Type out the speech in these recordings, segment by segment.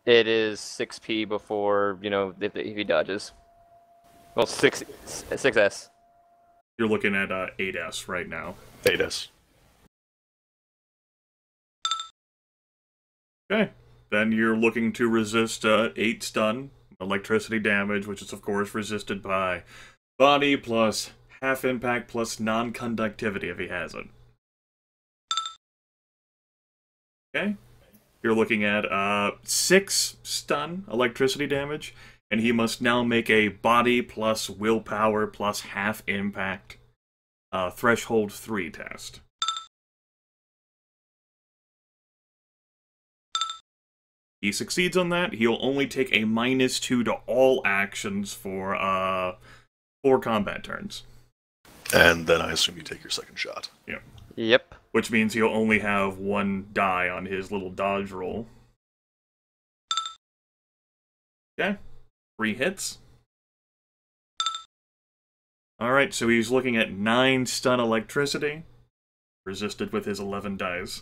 It is 6p before, if he dodges. Well, 6s. You're looking at 8s right now. 8s. Okay. Then you're looking to resist 8 stun, electricity damage, which is of course resisted by body plus half impact plus non-conductivity if he has it. Okay. You're looking at 6 stun, electricity damage, and he must now make a body plus willpower plus half impact threshold 3 test. He succeeds on that, he'll only take a -2 to all actions for 4 combat turns. And then I assume you take your second shot. Yeah. Yep. Which means he'll only have 1 die on his little dodge roll. Okay. 3 hits. Alright, so he's looking at 9 stun electricity. Resisted with his 11 dice.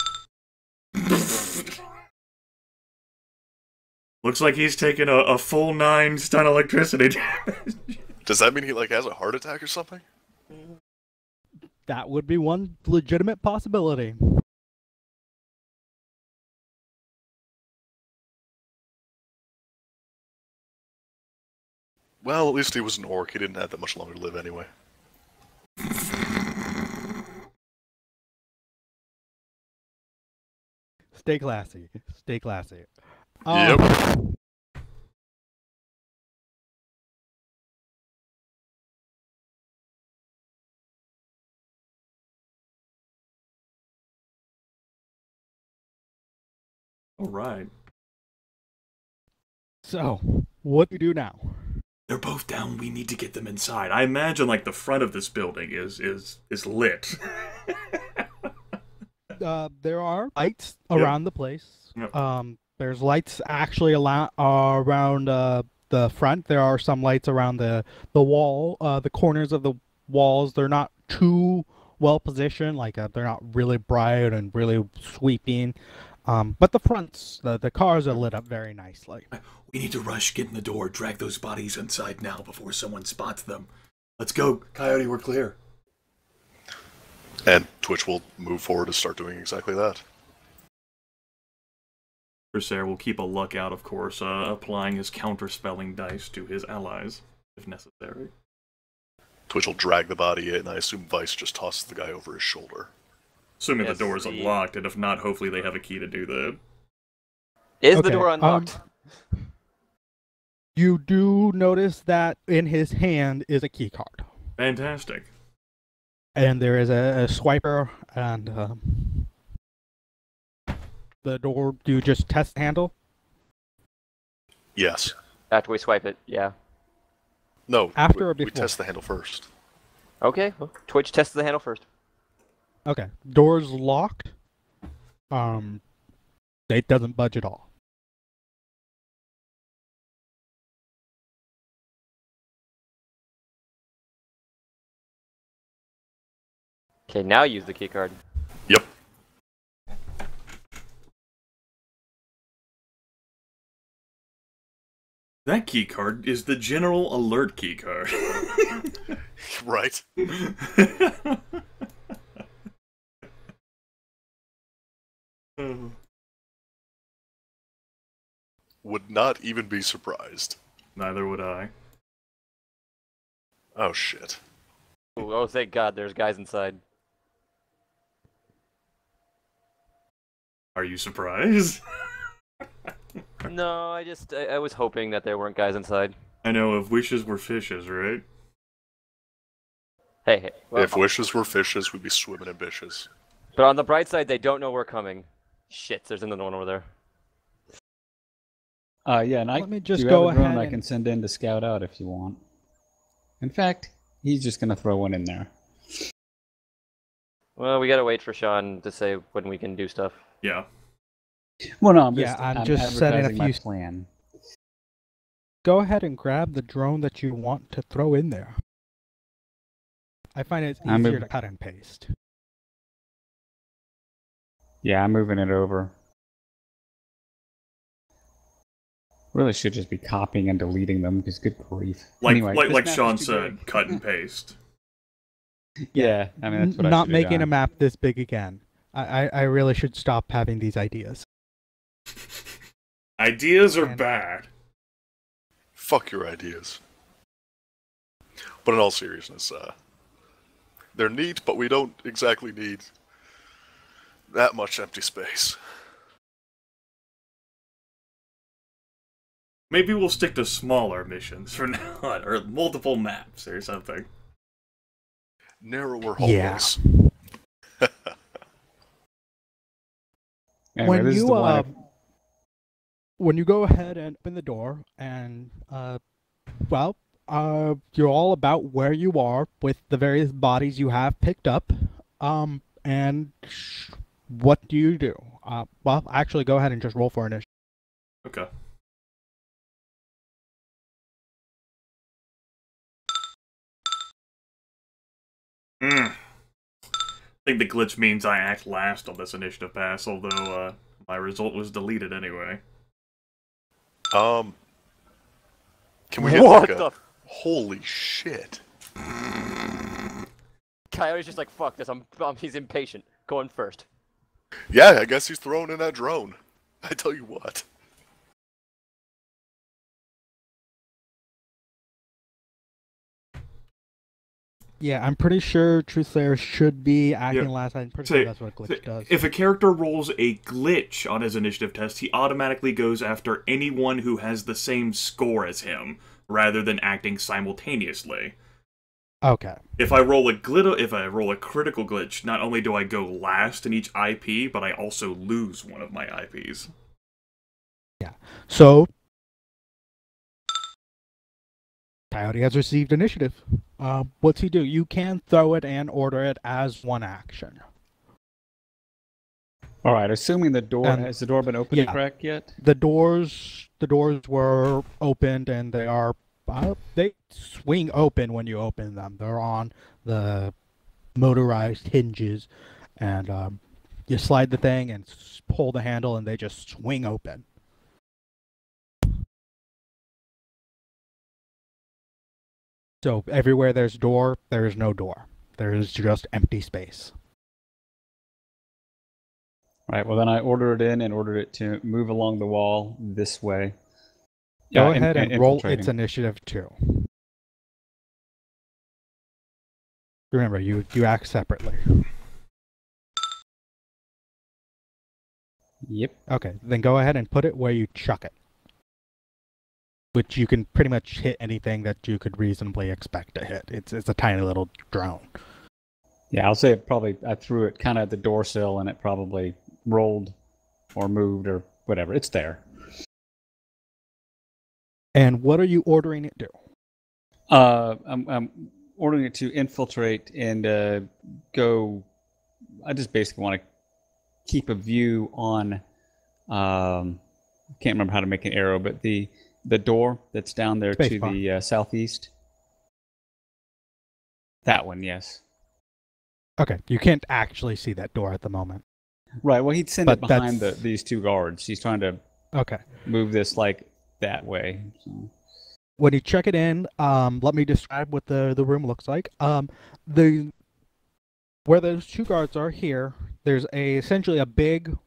Looks like he's taken a full 9 stun electricity damage. Does that mean he has a heart attack or something? That would be one legitimate possibility. Well, at least he was an orc. He didn't have that much longer to live anyway. Stay classy. Stay classy. Yep. Alright. So, what do you do now? They're both down, we need to get them inside. I imagine, the front of this building is lit. There are lights around the place. Yep. There's lights actually around the front. There are some lights around the wall, the corners of the walls. They're not too well positioned. They're not really bright and really sweeping. But the fronts, the cars are lit up very nicely. We need to rush, get in the door, drag those bodies inside now before someone spots them. Let's go, Coyote, we're clear. And Twitch will move forward to start doing exactly that. Corsair will keep a lookout, of course, applying his counterspelling dice to his allies, if necessary. Twitch will drag the body in, and I assume Vice just tosses the guy over his shoulder. Assuming the door is unlocked, and if not, hopefully they have a key to do that. Is the door unlocked? You do notice that in his hand is a key card. Fantastic. And there is a swiper, and the door, do you just test the handle? Yes. After we swipe it, yeah. No, After or we before? test the handle first. Okay, well, Twitch tests the handle first. Okay. Door's locked. It doesn't budge at all. Okay, now use the keycard. Yep. That keycard is the general alert keycard. Right. Would not even be surprised. Neither would I. Oh shit. Ooh, oh, thank God, there's guys inside. Are you surprised? No, I was hoping that there weren't guys inside. I know, if wishes were fishes, right? Hey. Well, If wishes were fishes, we'd be swimming in bishes. But on the bright side, they don't know we're coming. Shit, there's another one over there. Yeah, and Let me just do go have a drone ahead I and- can send in to scout out if you want. In fact, he's just gonna throw one in there. Well, we gotta wait for Sean to say when we can do stuff. Yeah. Well, no, I'm just setting a advertising my few- plan. Go ahead and grab the drone that you want to throw in there. I find it's easier to cut and paste. Yeah, I'm moving it over. Really should just be copying and deleting them, because good grief. Like Anyway, this like map Sean is too said, big. cut and paste. Yeah, I mean, that's what I Not should have making a done. map this big again. I really should stop having these ideas. Ideas are And- bad. Fuck your ideas. But in all seriousness, they're neat, but we don't exactly need that much empty space. Maybe we'll stick to smaller missions from now on, or multiple maps or something. Narrower Yeah. hallways. Anyway, when this is you the one when you go ahead and open the door and you're all about where you are with the various bodies you have picked up, and what do you do? Well, actually, go ahead and just roll for initiative. Okay. I think the glitch means I act last on this initiative pass, although my result was deleted anyway. Can we get What like a... the? Holy shit. Coyote's just like, fuck this. He's impatient. Going first. Yeah, I guess he's throwing in that drone. I tell you what. Yeah, I'm pretty sure Truthsayer should be acting Yeah. last. I'm pretty Say- sure that's what glitch does. If a character rolls a glitch on his initiative test, he automatically goes after anyone who has the same score as him, rather than acting simultaneously. Okay. If I roll a critical glitch, not only do I go last in each IP, but I also lose one of my IPs. So, Coyote has received initiative. What's he do? You can throw it and order it as one action. All right, assuming the door And- has the door been opened yeah. and cracked yet? The doors were opened and they swing open when you open them. They're on the motorized hinges, and you slide the thing and pull the handle, and they just swing open. So everywhere there's door, there is no door. There is just empty space. Right, well then I order it in and ordered it to move along the wall this way. Go ahead and roll infiltrating. its initiative too. Remember, you act separately. Yep. Okay, then go ahead and put it where you chuck it. Which you can pretty much hit anything that you could reasonably expect to hit. It's a tiny little drone. Yeah, I'll say I threw it kind of at the door sill and it probably rolled or moved or whatever. It's there. And what are you ordering it to do? I'm ordering it to infiltrate and go. I just basically want to keep a view on. Can't remember how to make an arrow, but the door that's down there to the southeast. That one, yes. Okay, you can't actually see that door at the moment. Right. Well, he'd send But it behind that's- these two guards. He's trying to Okay. move this like that way. So. When you check it in, let me describe what the room looks like. Where those two guards are here, there's essentially a big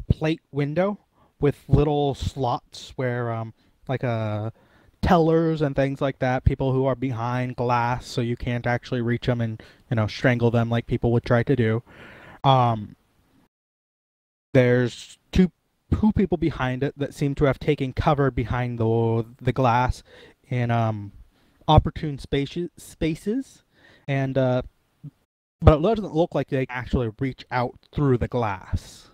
plate window with little slots where tellers and things like that, people who are behind glass, so you can't actually reach them and strangle them like people would try to do. There's two people behind it that seem to have taken cover behind the glass in opportune spaces, and but it doesn't look like they actually reach out through the glass.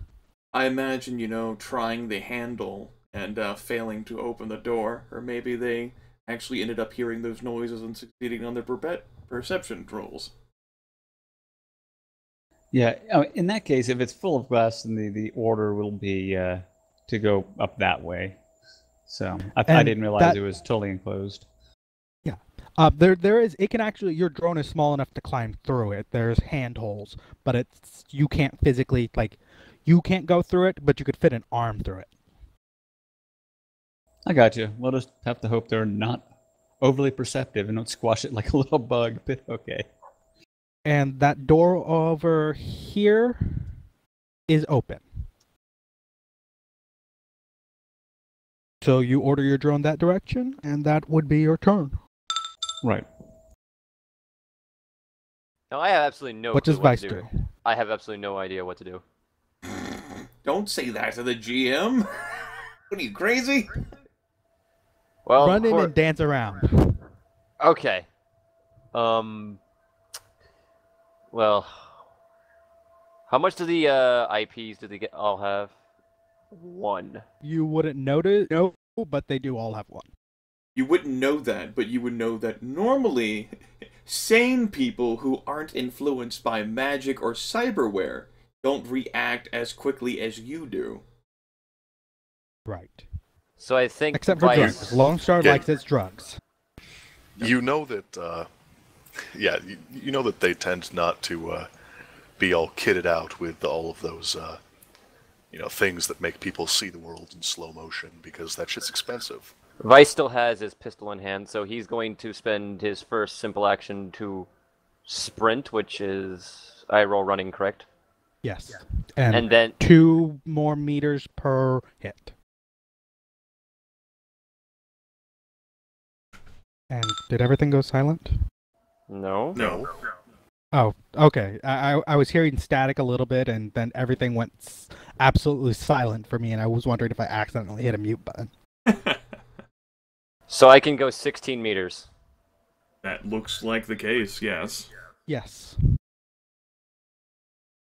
I imagine, trying the handle and failing to open the door, or maybe they actually ended up hearing those noises and succeeding on their perception rolls. Yeah, in that case, if it's full of glass, then the order will be to go up that way. So I didn't realize it was totally enclosed. Yeah, there is. It can actually. Your drone is small enough to climb through it. There's handholds, but you can't physically you can't go through it, but you could fit an arm through it. I got you. We'll just have to hope they're not overly perceptive and don't squash it like a little bug, but okay. And that door over here is open. So you order your drone that direction, and that would be your turn. Right. No, I have absolutely no What clue does what Vice to do. do? I have absolutely no idea what to do. Don't say that to the GM. What are you, crazy? Well, Run in and dance around. okay. Well, how much do the IPs do they all have? 1. You wouldn't notice, no, but they do all have one. You wouldn't know that, but you would know that normally, sane people who aren't influenced by magic or cyberware don't react as quickly as you do. Right. So I think Except for drugs. Lone Star Yeah. likes its drugs. You know that, yeah, you know that they tend not to be all kitted out with all of those, you know, things that make people see the world in slow motion, because that shit's expensive. Vice still has his pistol in hand, so he's going to spend his first simple action to sprint, which is I roll running, correct? Yes. And then 2 more meters per hit. And did everything go silent? no. No. Oh, okay. I was hearing static a little bit, and then everything went absolutely silent for me, and I was wondering if I accidentally hit a mute button. So I can go 16 meters. That looks like the case, yes. Yes.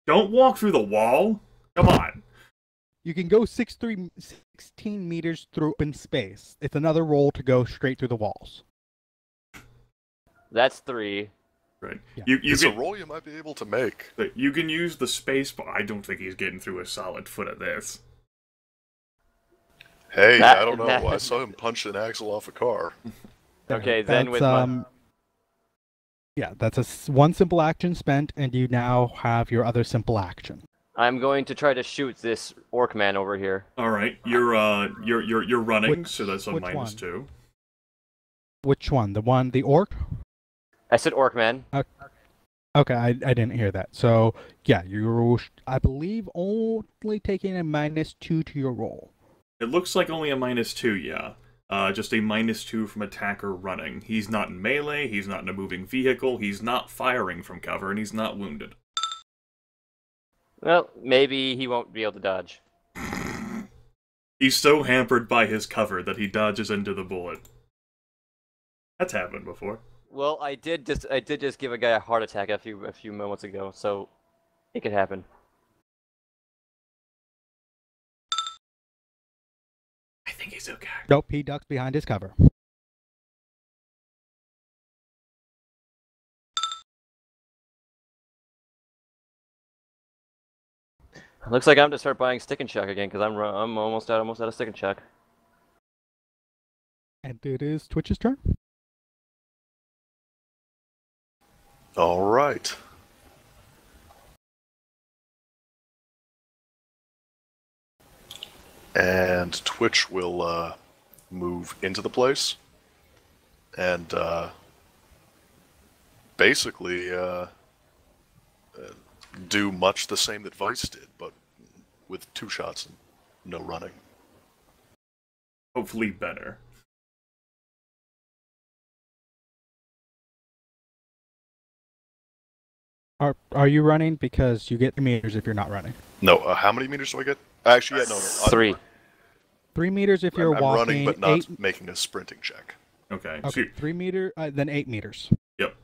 Don't walk through the wall. Come on. You can go 16 meters through open space. It's another roll to go straight through the walls. That's 3. Right. Yeah. You It's can, a roll you might be able to make. you can use the space, but I don't think he's getting through a solid foot of this. Hey, That- I don't know. that- I saw him punch an axle off a car. Okay, then with Yeah, that's one simple action spent, and you now have your other simple action. I'm going to try to shoot this orc man over here. All right, you're running, Which- so that's a which -2. Which one? The orc? I said orc man. Okay, I didn't hear that. So, yeah, you're, I believe, only taking a -2 to your roll. It looks like only a -2, yeah. Just a -2 from attacker running. He's not in melee, he's not in a moving vehicle, he's not firing from cover, and he's not wounded. Well, maybe he won't be able to dodge. He's so hampered by his cover that he dodges into the bullet. That's happened before. Well, I did just give a guy a heart attack a few moments ago, so it could happen. I think he's okay. Nope, he ducks behind his cover. Looks like I'm to start buying stick and shock again because I'm almost out of stick and shock. And it is Twitch's turn. All right. And Twitch will move into the place and basically do much the same that Vice did, but with 2 shots and no running. Hopefully better. Are you running? Because you get 3 meters if you're not running. No, how many meters do I get? Actually, yeah, no. 3. 3 meters if you're I'm walking. running, but not 8, making a sprinting check. Okay, okay, so 3 meter, then 8 meters. yep,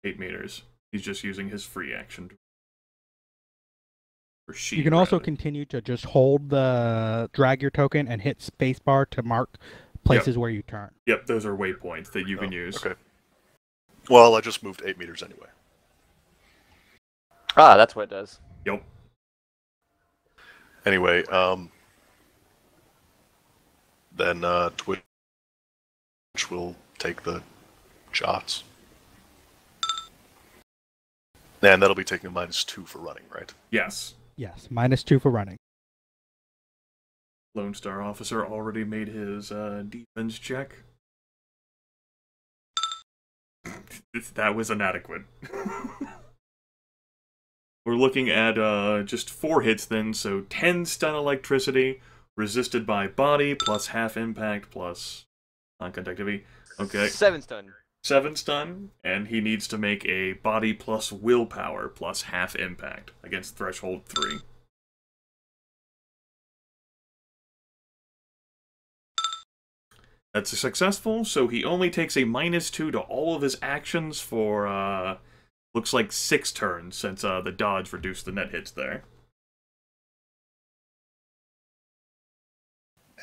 8 meters. He's just using his free action. Or she, You can also rather. continue to just hold drag your token and hit spacebar to mark places where you turn. Yep, those are waypoints that you can use. Okay. Well, I just moved 8 meters anyway. Ah, that's what it does. Yep. Anyway, then Twitch will take the shots. And that'll be taking a -2 for running, right? Yes. Yes, -2 for running. Lone Star Officer already made his defense check. That was inadequate. We're looking at just 4 hits then, so 10 stun electricity, resisted by body, plus half impact, plus non-conductivity. Okay. 7 stun. 7 stun, and he needs to make a body plus willpower plus half impact against threshold 3. That's successful, so he only takes a -2 to all of his actions for, looks like 6 turns, since the dodge reduced the net hits there.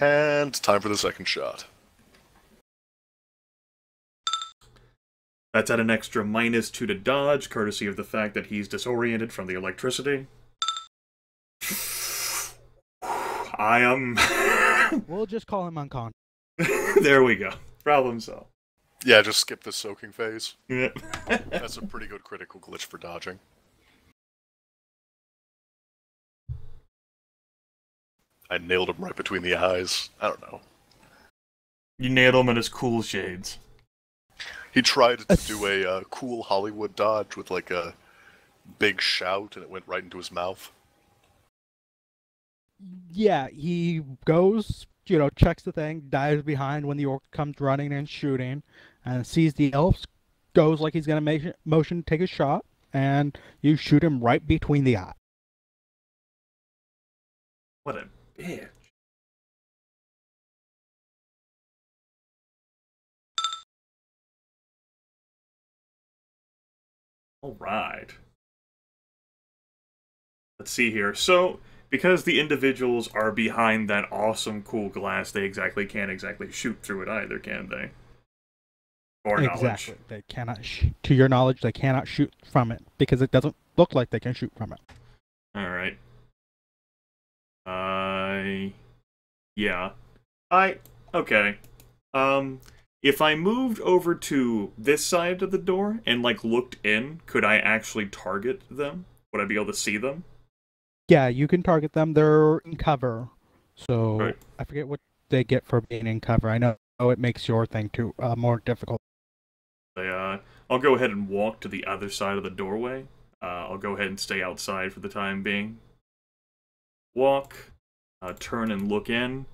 And time for the second shot. That's at an extra -2 to dodge, courtesy of the fact that he's disoriented from the electricity. I am... We'll just call him unconscious. There we go. Problem solved. Yeah, just skip the soaking phase. Yeah. That's a pretty good critical glitch for dodging. I nailed him right between the eyes. I don't know. You nailed him in his cool shades. He tried to do a cool Hollywood dodge with like a big shout, and it went right into his mouth. Yeah, he goes, checks the thing, dives behind when the orc comes running and shooting, and sees the elves, goes like he's going to motion to take a shot, and you shoot him right between the eye. What a bitch. Alright. Let's see here. So, because the individuals are behind that awesome cool glass, they can't exactly shoot through it either, can they? Or Exactly. knowledge. They cannot, to your knowledge, they cannot shoot from it, because it doesn't look like they can shoot from it. Alright. Yeah. Okay. If I moved over to this side of the door and, looked in, could I actually target them? Would I be able to see them? Yeah, you can target them. They're in cover. So, Right. I forget what they get for being in cover. I know it makes your thing too more difficult. I'll go ahead and walk to the other side of the doorway. I'll go ahead and stay outside for the time being. Walk, turn and look in,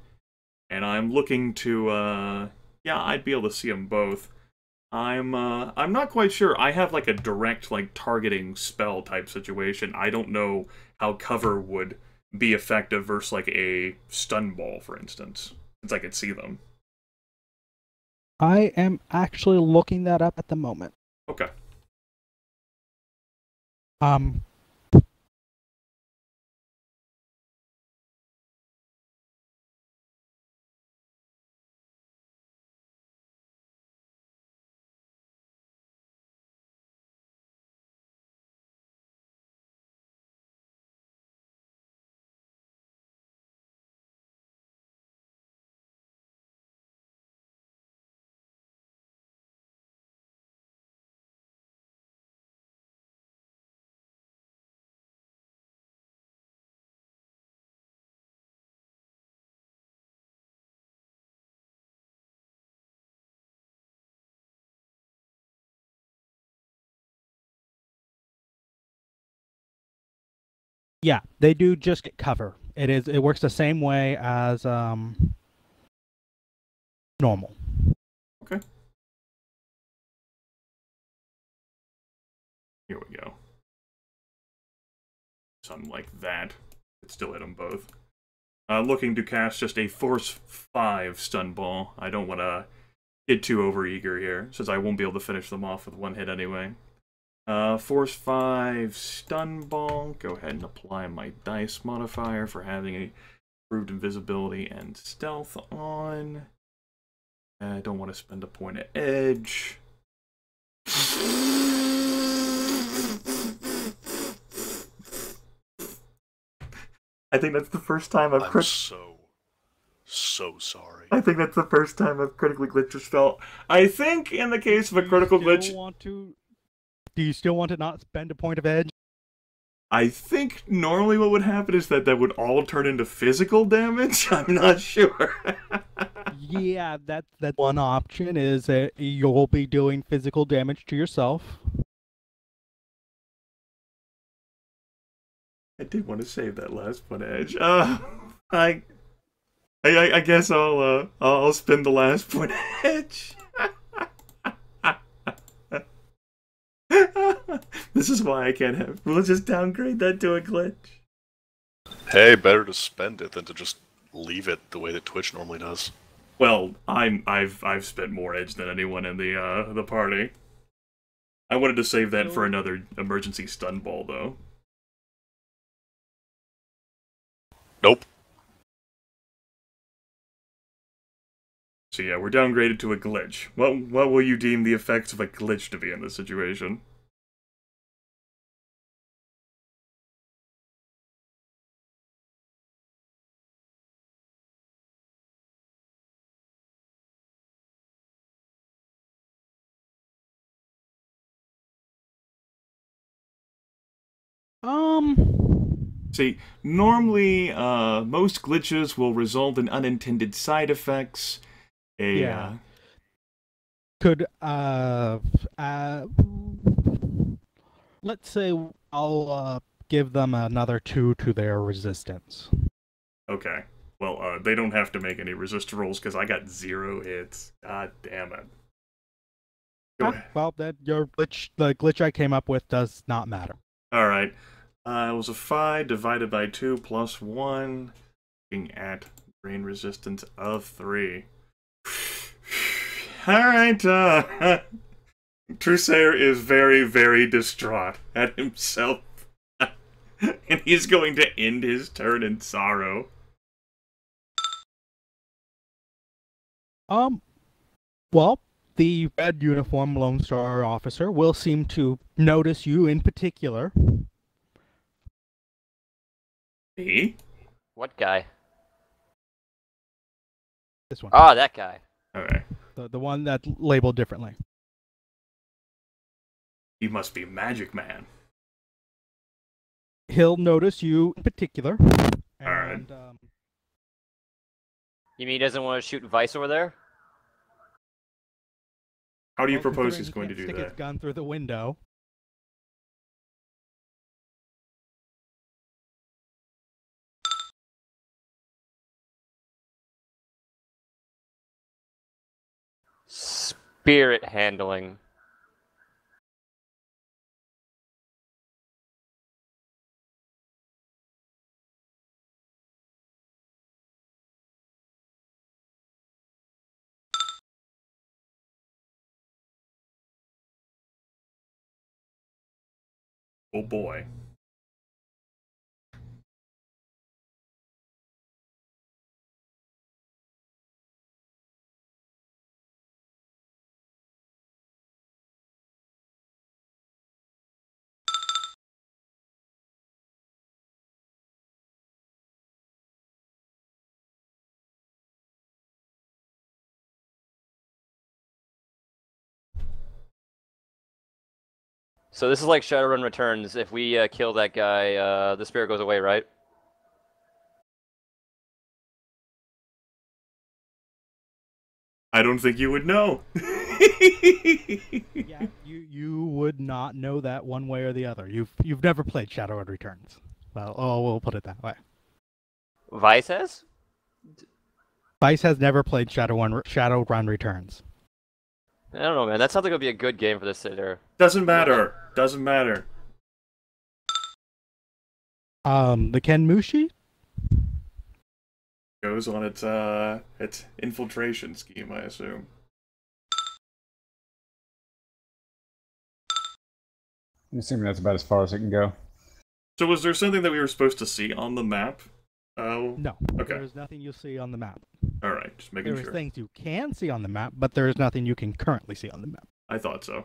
and I'm looking to, yeah, I'd be able to see them both. I'm not quite sure. I have, a direct, targeting spell type situation. I don't know how cover would be effective versus, a stun ball, for instance, since I could see them. I am actually looking that up at the moment. Okay. Yeah, they do just get cover. It works the same way as normal. Okay. Here we go. Something like that. Could still hit them both. Looking to cast just a Force 5 stun ball. I don't want to get too overeager here, since I won't be able to finish them off with one hit anyway. Force 5 stun ball. Go ahead and apply my dice modifier for having a improved invisibility and stealth on. I don't want to spend a point of edge. I think that's the first time I've I'm so sorry. I think that's the first time I've critically glitched a spell. I think in the case of a critical glitch... Do you still want to not spend a point of edge? I think normally what would happen is that would all turn into physical damage. I'm not sure. Yeah, that's one option is that you'll be doing physical damage to yourself. I did want to save that last point edge. I guess I'll spin the last point edge. This is why I can't have. We'll just downgrade that to a glitch. Hey, better to spend it than to just leave it the way that Twitch normally does. Well, I've spent more edge than anyone in the party. I wanted to save that for another emergency stun ball, though. Nope. So yeah, we're downgraded to a glitch. What will you deem the effects of a glitch to be in this situation? See, normally, most glitches will result in unintended side effects. Could let's say I'll give them another 2 to their resistance. Okay. Well, they don't have to make any resist rolls because I got 0 hits. God damn it. Well, that the glitch I came up with does not matter. All right. It was a 5 divided by 2 plus 1. Looking at brain resistance of 3. Alright, Trusair is very, very distraught at himself. And he's going to end his turn in sorrow. Well, the red uniform Lone Star officer will seem to notice you in particular. Me? What guy? This one. Ah, that guy. Okay. The one that's labeled differently. He must be Magic Man. He'll notice you in particular. Alright. You mean he doesn't want to shoot Vice over there? How do you propose he's going to do stick that? his gun through the window. Spirit handling. Oh boy. So this is like Shadowrun Returns. If we kill that guy, the spirit goes away, right? I don't think you would know. Yeah, you would not know that one way or the other. You've never played Shadowrun Returns. Well, we'll put it that way. Vice has? Vice has never played Shadowrun Returns. I don't know, man. That sounds like it would be a good game for this sitter. Doesn't matter. Doesn't matter. The Kenmushi? Goes on its infiltration scheme, I assume. I'm assuming that's about as far as it can go. So was there something that we were supposed to see on the map? No. Okay. There is nothing you'll see on the map. Alright, just making There sure. is things you can see on the map, but there is nothing you can currently see on the map. I thought so.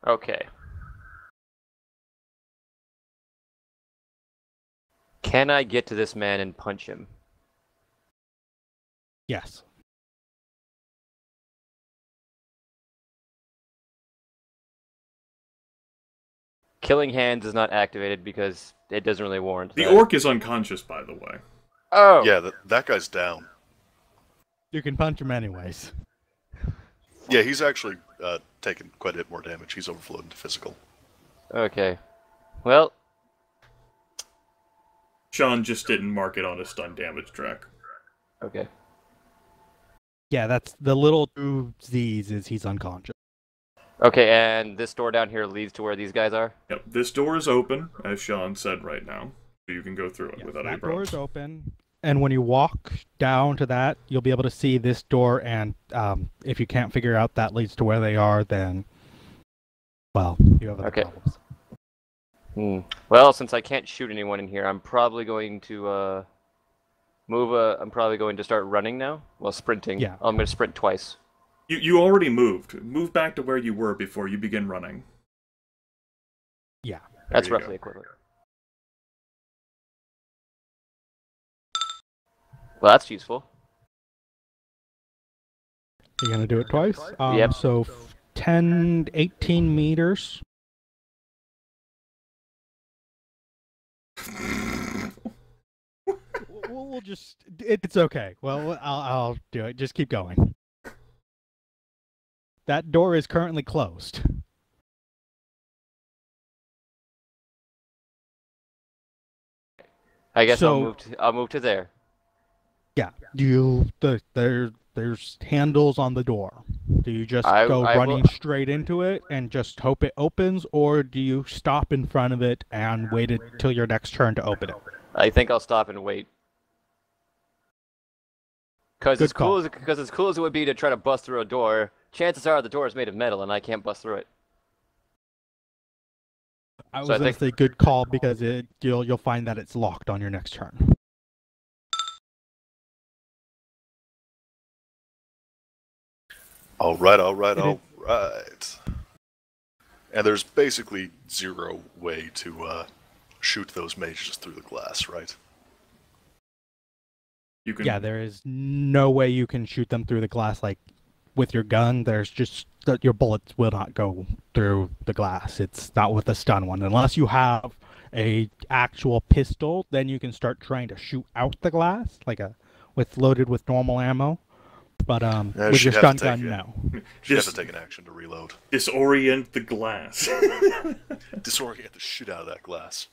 Okay. Can I get to this man and punch him? Yes. Killing Hands is not activated because it doesn't really warrant The that. orc is unconscious, by the way. Oh! Yeah, that guy's down. You can punch him anyways. Yeah, he's actually taken quite a bit more damage. He's overflowed into physical. Okay. Well, Sean just didn't mark it on his stun damage track. okay. Yeah, that's the little two Z's is he's unconscious. Okay, and this door down here leads to where these guys are? Yep, this door is open, as Sean said right now. So you can go through it Yes, without any that door problems. is open, and when you walk down to that, you'll be able to see this door, and if you can't figure out that leads to where they are, then, well, you have other Okay. problems. Well, since I can't shoot anyone in here, I'm probably going to I'm probably going to start running now. Well, sprinting. Yeah. I'm going to sprint twice. You already moved. Move back to where you were before you begin running. Yeah. That's you roughly go. equivalent. Well, that's useful. You're going to do it twice? Yep. So 10, 18 meters. We'll just... It's okay. Well, I'll do it. Just keep going. That door is currently closed. I guess So- I'll move to there. Yeah. There's handles on the door. Do you just I go will- running straight into it and just hope it opens, or do you stop in front of it and wait until your next turn to open it? I think I'll stop and wait. Because Good as cool call. as it would be to try to bust through a door, chances are the door is made of metal and I can't bust through it. I was So I going think- to say good call because you'll find that it's locked on your next turn. All right. It And there's basically zero way to shoot those mages through the glass, right? You can. Yeah, there is no way you can shoot them through the glass like with your gun. There's just that your bullets will not go through the glass. It's not with a stun one. Unless you have a actual pistol, then you can start trying to shoot out the glass loaded with normal ammo. But Yeah, with your she'd have stun to take gun, it. no. You have Just to take an action to reload. disorient the glass. Disorient the shit out of that glass.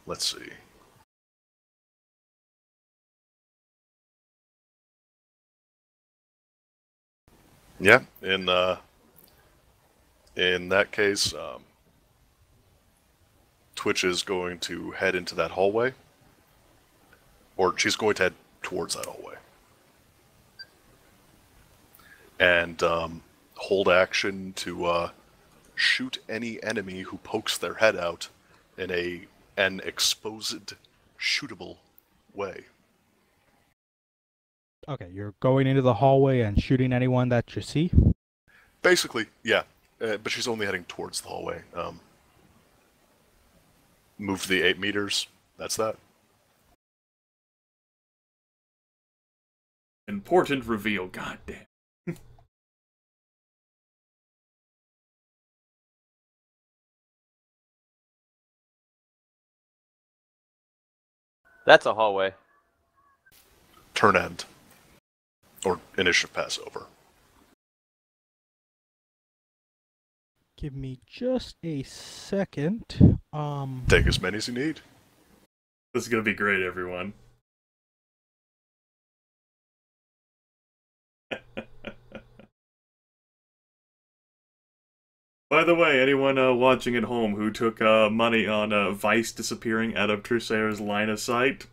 Let's see. Yeah, in that case, Twitch is going to head into that hallway, or she's going to head towards that hallway, and hold action to shoot any enemy who pokes their head out in an exposed, shootable way. Okay, you're going into the hallway and shooting anyone that you see? Basically, yeah, but she's only heading towards the hallway. Move the 8 meters. That's that. Important reveal, goddamn. That's a hallway. Turn end. Or initiative pass over. Give me just a second. Take as many as you need. This is gonna be great, everyone. By the way, anyone watching at home who took money on Vice disappearing out of Trusair's line of sight,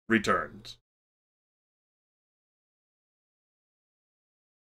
returns.